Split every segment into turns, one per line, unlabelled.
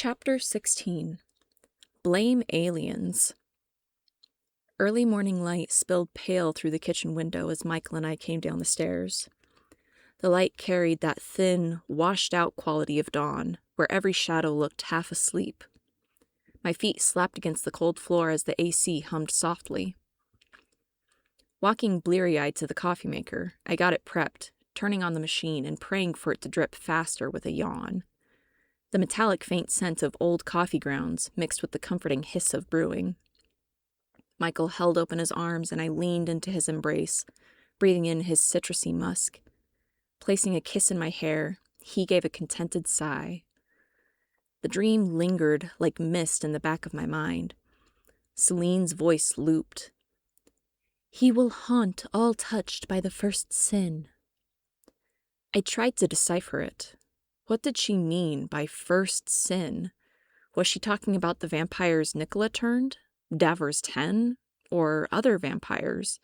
Chapter 16. Blame Aliens. Early morning light spilled pale through the kitchen window as Michael and I came down the stairs. The light carried that thin, washed-out quality of dawn, where every shadow looked half asleep. My feet slapped against the cold floor as the AC hummed softly. Walking bleary-eyed to the coffee maker, I got it prepped, turning on the machine and praying for it to drip faster with a yawn. The metallic faint scent of old coffee grounds mixed with the comforting hiss of brewing. Michael held open his arms and I leaned into his embrace, breathing in his citrusy musk. Placing a kiss in my hair, he gave a contented sigh. The dream lingered like mist in the back of my mind. Celine's voice looped. "He will haunt all touched by the first sin." I tried to decipher it. What did she mean by first sin? Was she talking about the vampires Nicola turned? Davos 10? Or other vampires?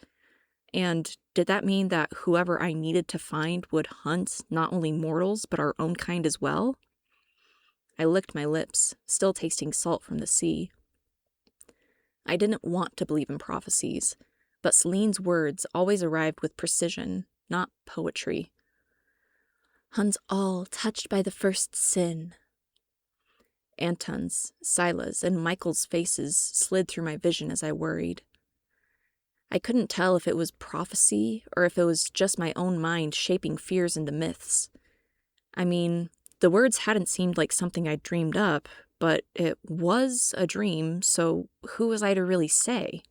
And did that mean that whoever I needed to find would hunt not only mortals, but our own kind as well? I licked my lips, still tasting salt from the sea. I didn't want to believe in prophecies, but Celine's words always arrived with precision, not poetry. "Hunts all touched by the first sin." Anton's, Sila's, and Michael's faces slid through my vision as I worried. I couldn't tell if it was prophecy or if it was just my own mind shaping fears into myths. I mean, the words hadn't seemed like something I'd dreamed up, but it was a dream, so who was I to really say?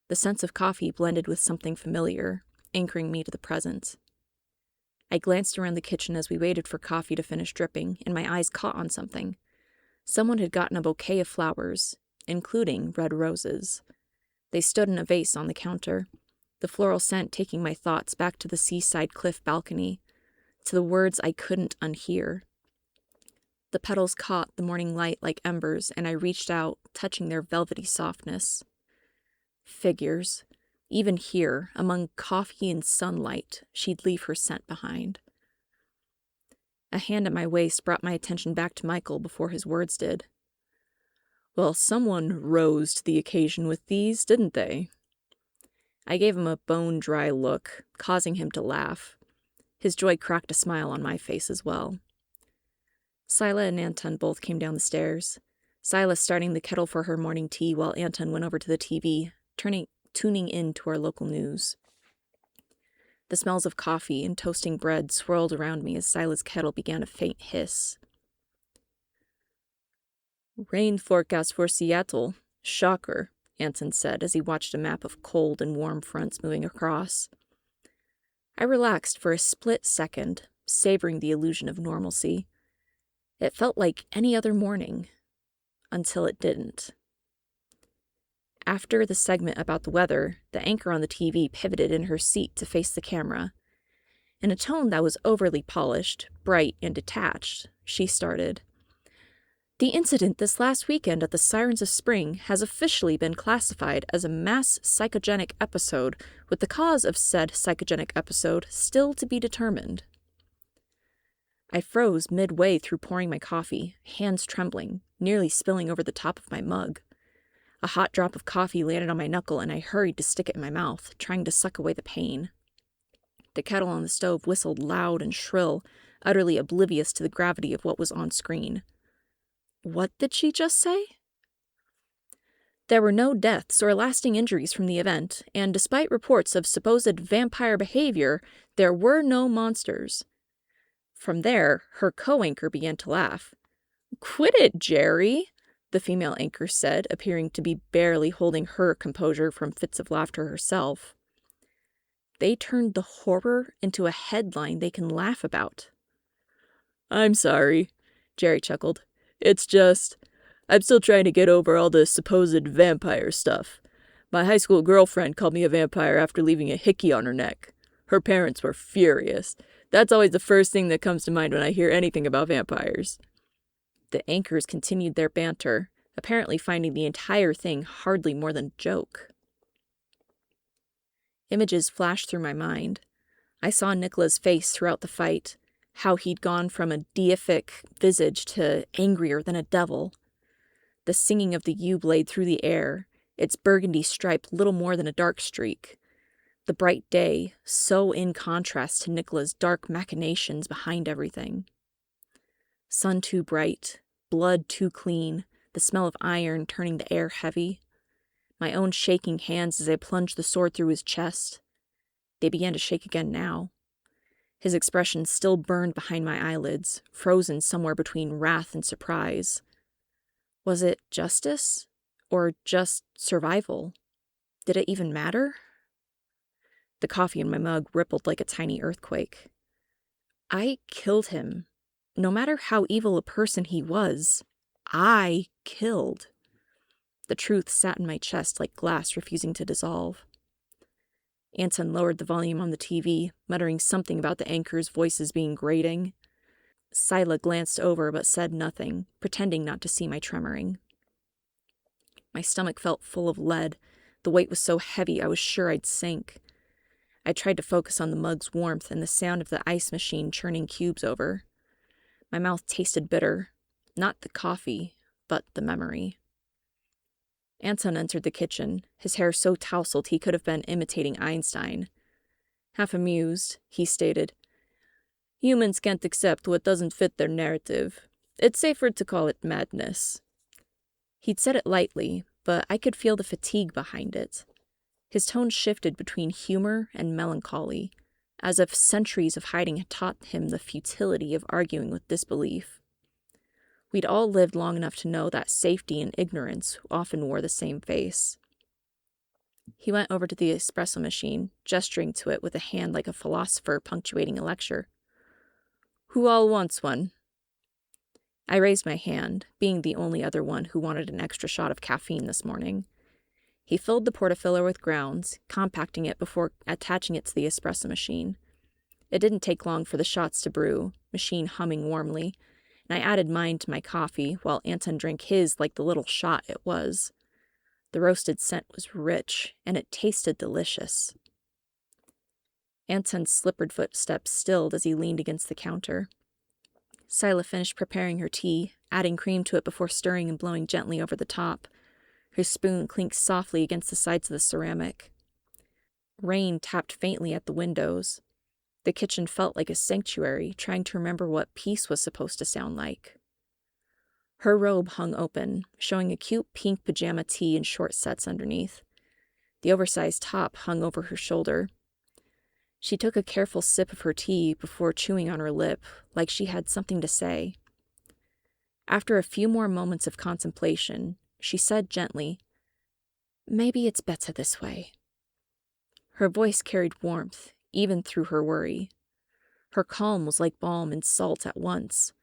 The sense of coffee blended with something familiar, anchoring me to the present. I glanced around the kitchen as we waited for coffee to finish dripping, and my eyes caught on something. Someone had gotten a bouquet of flowers, including red roses. They stood in a vase on the counter, the floral scent taking my thoughts back to the seaside cliff balcony, to the words I couldn't unhear. The petals caught the morning light like embers, and I reached out, touching their velvety softness. Figures. Even here, among coffee and sunlight, she'd leave her scent behind. A hand at my waist brought my attention back to Michael before his words did. "Well, someone rose to the occasion with these, didn't they?" I gave him a bone-dry look, causing him to laugh. His joy cracked a smile on my face as well. Sila and Anton both came down the stairs, Sila starting the kettle for her morning tea while Anton went over to the TV, tuning in to our local news. The smells of coffee and toasting bread swirled around me as Sila's kettle began a faint hiss. "Rain forecast for Seattle. Shocker," Anton said as he watched a map of cold and warm fronts moving across. I relaxed for a split second, savoring the illusion of normalcy. It felt like any other morning, until it didn't. After the segment about the weather, the anchor on the TV pivoted in her seat to face the camera. In a tone that was overly polished, bright, and detached, she started. "The incident this last weekend at the Sirens of Spring has officially been classified as a mass psychogenic episode, with the cause of said psychogenic episode still to be determined." I froze midway through pouring my coffee, hands trembling, nearly spilling over the top of my mug. A hot drop of coffee landed on my knuckle and I hurried to stick it in my mouth, trying to suck away the pain. The kettle on the stove whistled loud and shrill, utterly oblivious to the gravity of what was on screen. What did she just say? There were no deaths or lasting injuries from the event, and despite reports of supposed vampire behavior, there were no monsters. From there, her co-anchor began to laugh. "Quit it, Jerry," the female anchor said, appearing to be barely holding her composure from fits of laughter herself. They turned the horror into a headline they can laugh about. "I'm sorry," Jerry chuckled. "It's just, I'm still trying to get over all the supposed vampire stuff. My high school girlfriend called me a vampire after leaving a hickey on her neck. Her parents were furious. That's always the first thing that comes to mind when I hear anything about vampires." The anchors continued their banter, apparently finding the entire thing hardly more than a joke. Images flashed through my mind. I saw Nicola's face throughout the fight, how he'd gone from a deific visage to angrier than a devil. The singing of the yew-blade through the air, its burgundy stripe little more than a dark streak. The bright day, so in contrast to Nicola's dark machinations behind everything. Sun too bright, blood too clean, the smell of iron turning the air heavy. My own shaking hands as I plunged the sword through his chest. They began to shake again now. His expression still burned behind my eyelids, frozen somewhere between wrath and surprise. Was it justice? Or just survival? Did it even matter? The coffee in my mug rippled like a tiny earthquake. I killed him. No matter how evil a person he was, I killed. The truth sat in my chest like glass refusing to dissolve. Anton lowered the volume on the TV, muttering something about the anchor's voices being grating. Sila glanced over but said nothing, pretending not to see my tremoring. My stomach felt full of lead. The weight was so heavy I was sure I'd sink. I tried to focus on the mug's warmth and the sound of the ice machine churning cubes over. My mouth tasted bitter. Not the coffee, but the memory. Anton entered the kitchen, his hair so tousled he could have been imitating Einstein. Half amused, he stated, "Humans can't accept what doesn't fit their narrative. It's safer to call it madness." He'd said it lightly, but I could feel the fatigue behind it. His tone shifted between humor and melancholy, as if centuries of hiding had taught him the futility of arguing with disbelief. We'd all lived long enough to know that safety and ignorance often wore the same face. He went over to the espresso machine, gesturing to it with a hand like a philosopher punctuating a lecture. "Who all wants one?" I raised my hand, being the only other one who wanted an extra shot of caffeine this morning. He filled the portafilter with grounds, compacting it before attaching it to the espresso machine. It didn't take long for the shots to brew, machine humming warmly, and I added mine to my coffee while Anton drank his like the little shot it was. The roasted scent was rich, and it tasted delicious. Anton's slippered footsteps stilled as he leaned against the counter. Sila finished preparing her tea, adding cream to it before stirring and blowing gently over the top. Her spoon clinked softly against the sides of the ceramic. Rain tapped faintly at the windows. The kitchen felt like a sanctuary, trying to remember what peace was supposed to sound like. Her robe hung open, showing a cute pink pajama tee and short sets underneath. The oversized top hung over her shoulder. She took a careful sip of her tea before chewing on her lip, like she had something to say. After a few more moments of contemplation, she said gently, "Maybe it's better this way." Her voice carried warmth, even through her worry. Her calm was like balm and salt at once.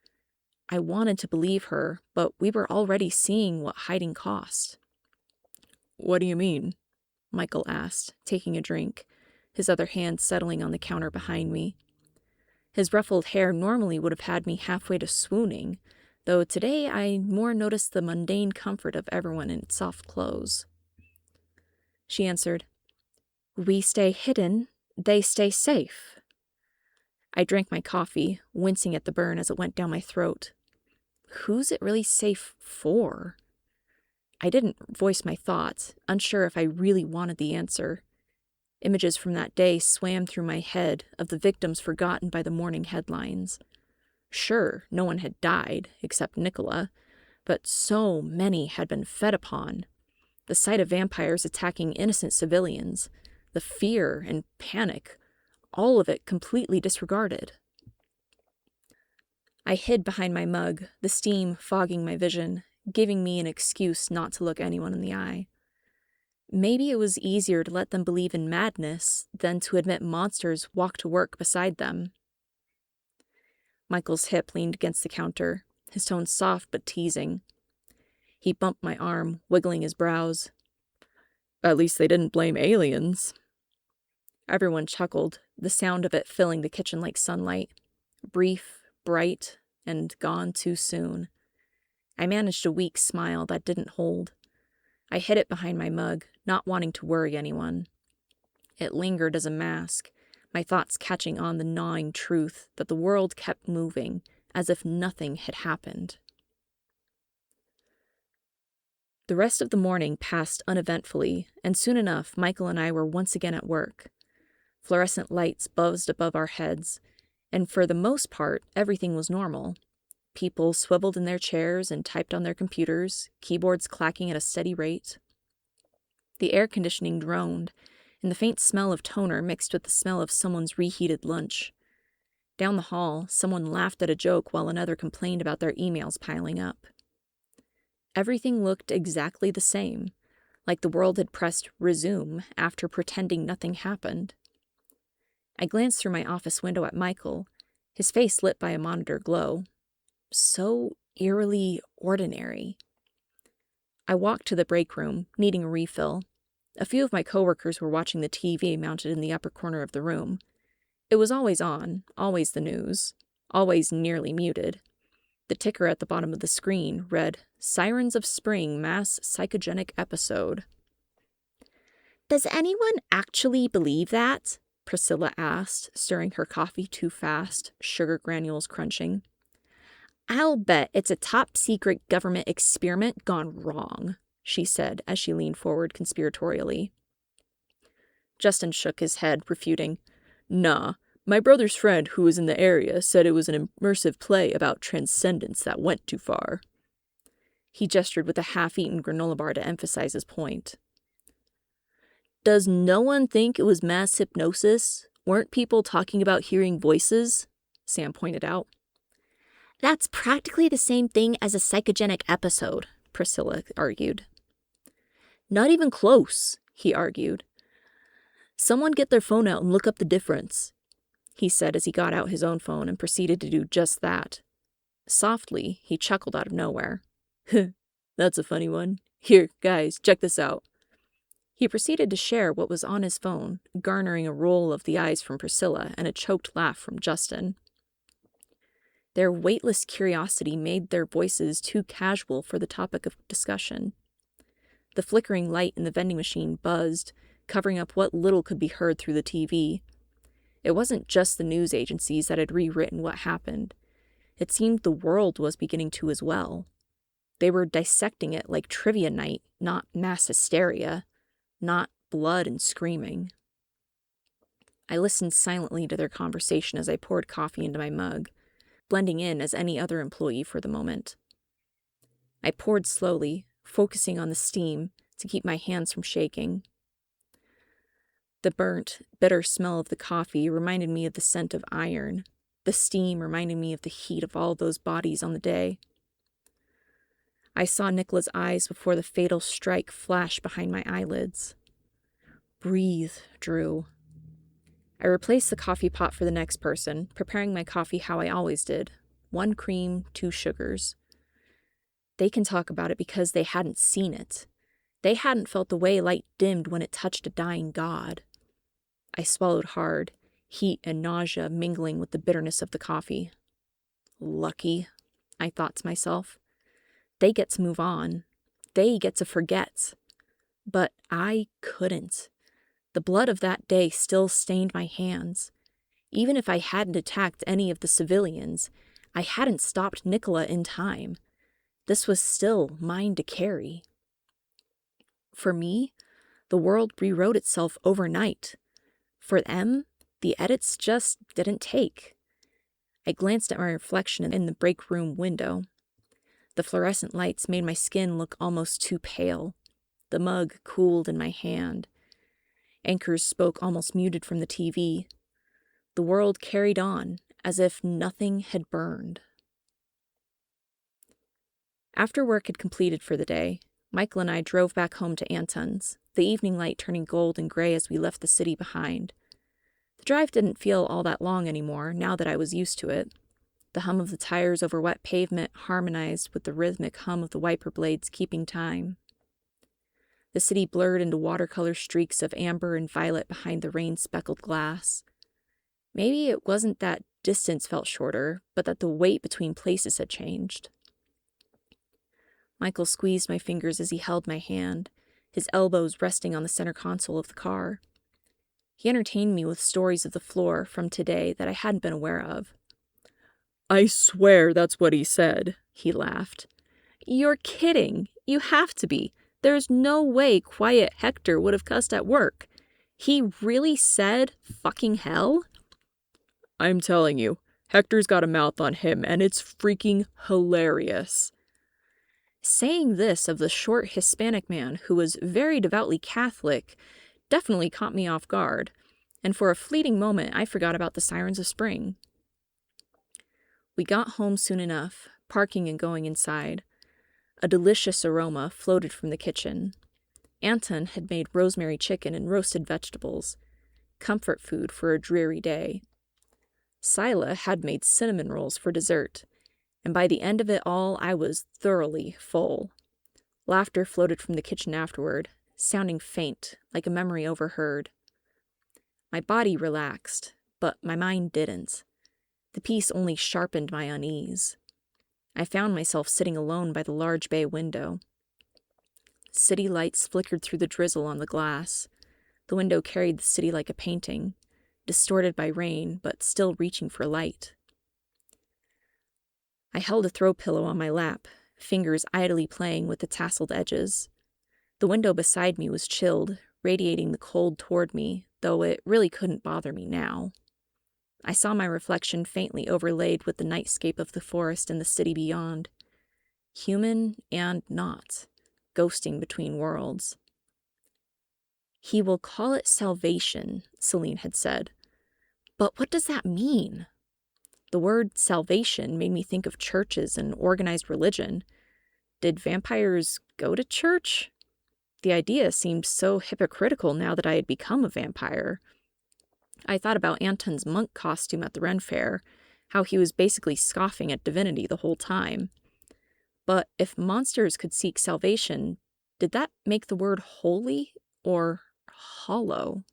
I wanted to believe her, but we were already seeing what hiding cost. "What do you mean?" Michael asked, taking a drink, his other hand settling on the counter behind me. His ruffled hair normally would have had me halfway to swooning, though today I more noticed the mundane comfort of everyone in soft clothes. She answered, "We stay hidden, they stay safe." I drank my coffee, wincing at the burn as it went down my throat. Who's it really safe for? I didn't voice my thoughts, unsure if I really wanted the answer. Images from that day swam through my head of the victims forgotten by the morning headlines. Sure, no one had died, except Nicola, but so many had been fed upon. The sight of vampires attacking innocent civilians, the fear and panic, all of it completely disregarded. I hid behind my mug, the steam fogging my vision, giving me an excuse not to look anyone in the eye. Maybe it was easier to let them believe in madness than to admit monsters walk to work beside them. Michael's hip leaned against the counter, his tone soft but teasing. He bumped my arm, wiggling his brows. "At least they didn't blame aliens." Everyone chuckled, the sound of it filling the kitchen like sunlight. Brief, bright, and gone too soon. I managed a weak smile that didn't hold. I hid it behind my mug, not wanting to worry anyone. It lingered as a mask, my thoughts catching on the gnawing truth that the world kept moving as if nothing had happened. The rest of the morning passed uneventfully, and soon enough Michael and I were once again at work. Fluorescent lights buzzed above our heads, and for the most part everything was normal. People swiveled in their chairs and typed on their computers, keyboards clacking at a steady rate. The air conditioning droned, and the faint smell of toner mixed with the smell of someone's reheated lunch. Down the hall, someone laughed at a joke while another complained about their emails piling up. Everything looked exactly the same, like the world had pressed resume after pretending nothing happened. I glanced through my office window at Michael, his face lit by a monitor glow. So eerily ordinary. I walked to the break room, needing a refill. A few of my coworkers were watching the TV mounted in the upper corner of the room. It was always on, always the news, always nearly muted. The ticker at the bottom of the screen read, "Sirens of Spring Mass Psychogenic Episode." "Does anyone actually believe that?" Priscilla asked, stirring her coffee too fast, sugar granules crunching. "I'll bet it's a top-secret government experiment gone wrong," she said as she leaned forward conspiratorially. Justin shook his head, refuting. "Nah, my brother's friend who was in the area said it was an immersive play about transcendence that went too far." He gestured with a half-eaten granola bar to emphasize his point. "Does no one think it was mass hypnosis? Weren't people talking about hearing voices?" Sam pointed out. "That's practically the same thing as a psychogenic episode," Priscilla argued. "Not even close," he argued. "Someone get their phone out and look up the difference," he said as he got out his own phone and proceeded to do just that. Softly, he chuckled out of nowhere. "That's a funny one. Here, guys, check this out." He proceeded to share what was on his phone, garnering a roll of the eyes from Priscilla and a choked laugh from Justin. Their weightless curiosity made their voices too casual for the topic of discussion. The flickering light in the vending machine buzzed, covering up what little could be heard through the TV. It wasn't just the news agencies that had rewritten what happened. It seemed the world was beginning to as well. They were dissecting it like trivia night, not mass hysteria, not blood and screaming. I listened silently to their conversation as I poured coffee into my mug, blending in as any other employee for the moment. I poured slowly, focusing on the steam to keep my hands from shaking. The burnt, bitter smell of the coffee reminded me of the scent of iron, the steam reminding me of the heat of all those bodies on the day. I saw Nicola's eyes before the fatal strike flash behind my eyelids. "Breathe, Drew." I replaced the coffee pot for the next person, preparing my coffee how I always did. 1 cream, 2 sugars. They can talk about it because they hadn't seen it. They hadn't felt the way light dimmed when it touched a dying god. I swallowed hard, heat and nausea mingling with the bitterness of the coffee. Lucky, I thought to myself. They get to move on. They get to forget. But I couldn't. The blood of that day still stained my hands. Even if I hadn't attacked any of the civilians, I hadn't stopped Nicola in time. This was still mine to carry. For me, the world rewrote itself overnight. For them, the edits just didn't take. I glanced at my reflection in the break room window. The fluorescent lights made my skin look almost too pale. The mug cooled in my hand. Anchors spoke almost muted from the TV. The world carried on, as if nothing had burned. After work had completed for the day, Michael and I drove back home to Anton's, the evening light turning gold and gray as we left the city behind. The drive didn't feel all that long anymore, now that I was used to it. The hum of the tires over wet pavement harmonized with the rhythmic hum of the wiper blades keeping time. The city blurred into watercolor streaks of amber and violet behind the rain-speckled glass. Maybe it wasn't that distance felt shorter, but that the weight between places had changed. Michael squeezed my fingers as he held my hand, his elbows resting on the center console of the car. He entertained me with stories of the floor from today that I hadn't been aware of. "I swear that's what he said," he laughed. "You're kidding. You have to be. There's no way Quiet Hector would have cussed at work. He really said fucking hell?" "I'm telling you, Hector's got a mouth on him, and it's freaking hilarious." Saying this of the short Hispanic man who was very devoutly Catholic definitely caught me off guard, and for a fleeting moment I forgot about the sirens of spring. We got home soon enough, parking and going inside. A delicious aroma floated from the kitchen. Anton had made rosemary chicken and roasted vegetables, comfort food for a dreary day. Sila had made cinnamon rolls for dessert, and by the end of it all I was thoroughly full. Laughter floated from the kitchen afterward, sounding faint, like a memory overheard. My body relaxed, but my mind didn't. The peace only sharpened my unease. I found myself sitting alone by the large bay window. City lights flickered through the drizzle on the glass. The window carried the city like a painting, distorted by rain, but still reaching for light. I held a throw pillow on my lap, fingers idly playing with the tasseled edges. The window beside me was chilled, radiating the cold toward me, though it really couldn't bother me now. I saw my reflection faintly overlaid with the nightscape of the forest and the city beyond. Human and not, ghosting between worlds. "He will call it salvation," Celine had said. But what does that mean? The word salvation made me think of churches and organized religion. Did vampires go to church? The idea seemed so hypocritical now that I had become a vampire. I thought about Anton's monk costume at the Ren Fair, how he was basically scoffing at divinity the whole time. But if monsters could seek salvation, did that make the word holy or hollow?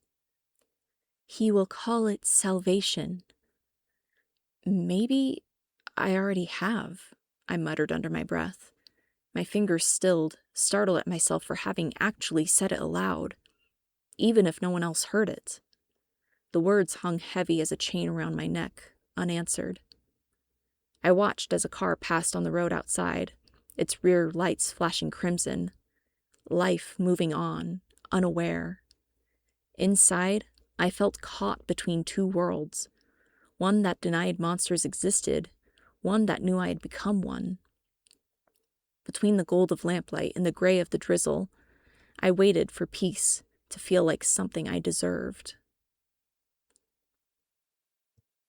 He will call it salvation. Maybe I already have, I muttered under my breath. My fingers stilled, startled at myself for having actually said it aloud, even if no one else heard it. The words hung heavy as a chain around my neck, unanswered. I watched as a car passed on the road outside, its rear lights flashing crimson. Life moving on, unaware. Inside, I felt caught between two worlds. One that denied monsters existed, one that knew I had become one. Between the gold of lamplight and the gray of the drizzle, I waited for peace to feel like something I deserved.